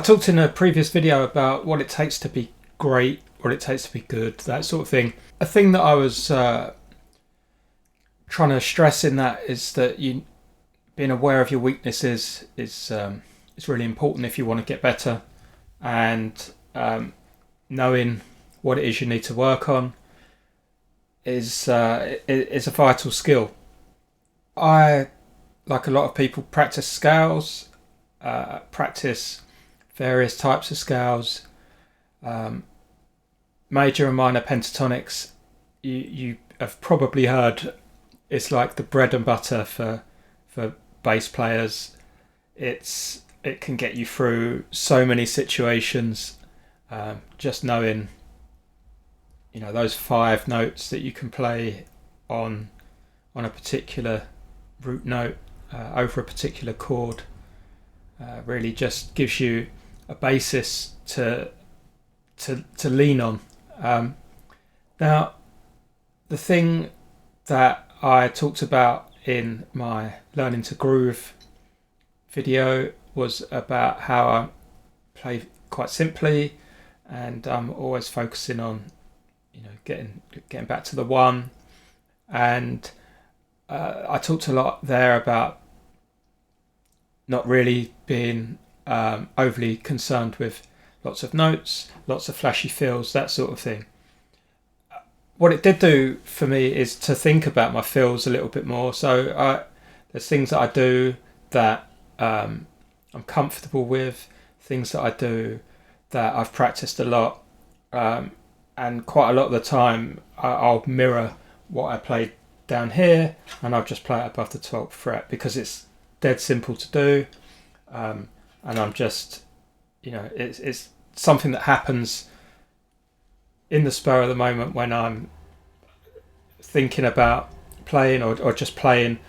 talked in a previous video about what it takes to be great, what it takes to be good, that sort of thing. A thing that I was trying to stress in that is that being aware of your weaknesses is really important if you want to get better, and knowing what it is you need to work on is a vital skill. I, like a lot of people, practice scales, practice various types of scales, major and minor pentatonics. You have probably heard it's like the bread and butter for bass players. It can get you through so many situations. Just knowing, those 5 notes that you can play on a particular root note over a particular chord really just gives you a basis to lean on. Now, the thing that I talked about in my Learning to Groove video was about how I play quite simply, and I'm always focusing on getting back to the one. And I talked a lot there about not really being overly concerned with lots of notes, lots of flashy fills, that sort of thing. What it did do for me is to think about my fills a little bit more. So there's things that I do that I'm comfortable with, things that I do that I've practiced a lot, and quite a lot of the time I'll mirror what I played down here, and I'll just play it above the 12th fret because it's dead simple to do, and I'm just, it's something that happens in the spur of the moment when I'm thinking about playing or just playing,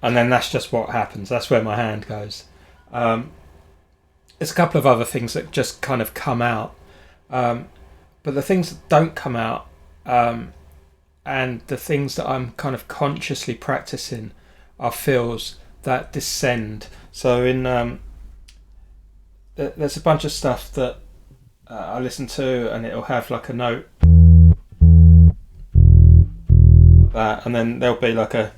and then that's just what happens. That's where my hand goes. There's a couple of other things that just kind of come out, but the things that don't come out, and the things that I'm kind of consciously practicing are fills that descend. So there's a bunch of stuff that I listen to, and it'll have like a note that, and then there'll be like a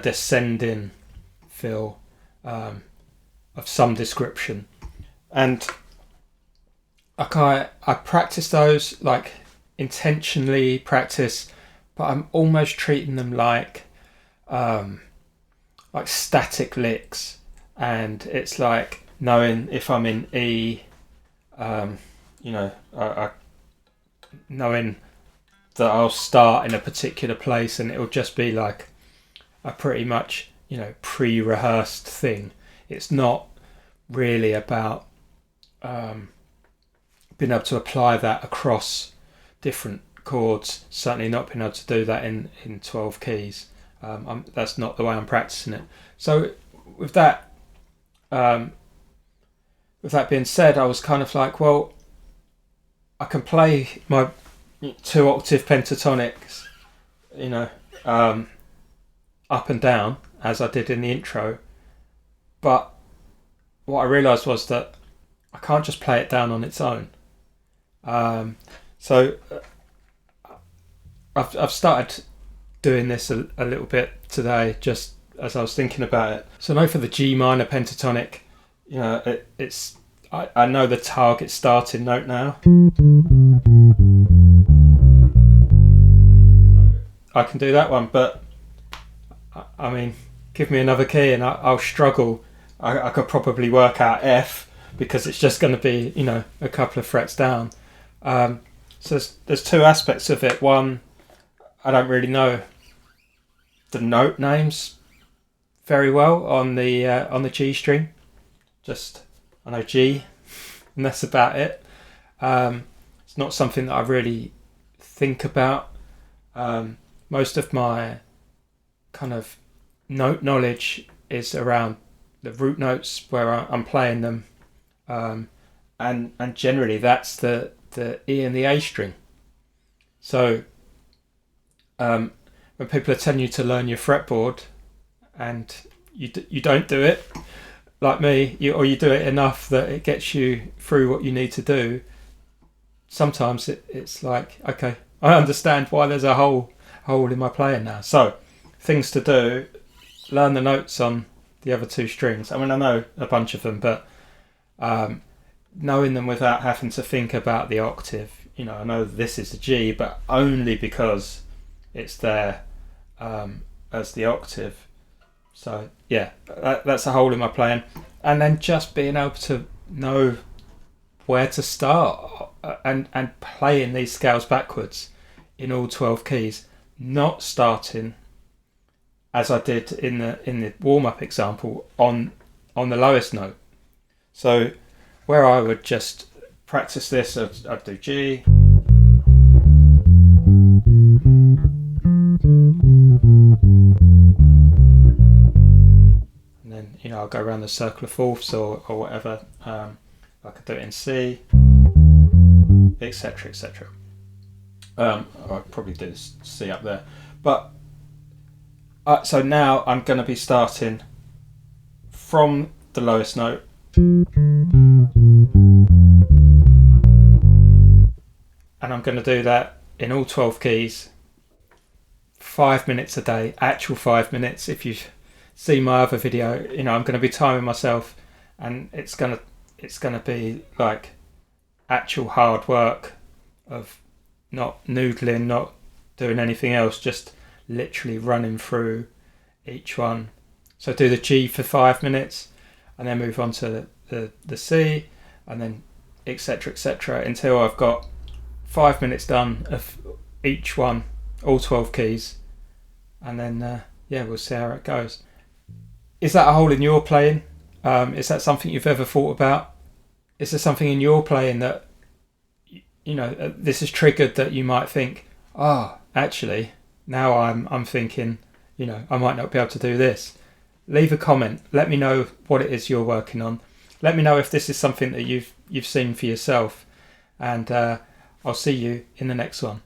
descending fill of some description, and I practice those, like intentionally practice, but I'm almost treating them like static licks, and it's like knowing if I'm in E, knowing that I'll start in a particular place, and it'll just be like a pretty much pre-rehearsed thing. It's not really about being able to apply that across different chords. Certainly not being able to do that in 12 keys. That's not the way I'm practicing it. So with that being said, I was kind of like, well, I can play my 2-octave pentatonics, up and down as I did in the intro, but what I realised was that I can't just play it down on its own. So I've started doing this a little bit today, just as I was thinking about it. So now for the G minor pentatonic, I know the target starting note now. I can do that one, but I mean, give me another key and I'll struggle. I could probably work out F, because it's just going to be, a couple of frets down. So there's 2 aspects of it. One, I don't really know the note names very well on the G string. Just I know G, and that's about it. It's not something that I really think about. Most of my kind of note knowledge is around the root notes where I'm playing them, and generally that's the E and the A string. So when people are telling you to learn your fretboard and you don't do it, like me, or you do it enough that it gets you through what you need to do, sometimes it's like, okay, I understand why there's a hole in my playing now. So things to do: learn the notes on the other two strings. I mean, I know a bunch of them, but knowing them without having to think about the octave. I know this is a G, but only because it's there as the octave. So yeah, that's a hole in my playing. And then just being able to know where to start and playing these scales backwards in all 12 keys, not starting as I did in the warm-up example on the lowest note. So where I would just practice this, I'd do G, and then I'll go around the circle of fourths or whatever. I could do it in C, etc., etc. I'd probably do C up there, but so now I'm going to be starting from the lowest note, and I'm going to do that in all 12 keys, 5 minutes a day, actual 5 minutes. If you've seen my other video, I'm going to be timing myself, and it's going to be like actual hard work of not noodling, not doing anything else, just literally running through each one. So do the G for 5 minutes, and then move on to the C, and then etc., until I've got 5 minutes done of each one, all 12 keys, and then we'll see how it goes. Is that a hole in your playing? Is that something you've ever thought about? Is there something in your playing that this is triggered, that you might think, actually now I'm thinking, I might not be able to do this? Leave a comment. Let me know what it is you're working on. Let me know if this is something that you've seen for yourself, and I'll see you in the next one.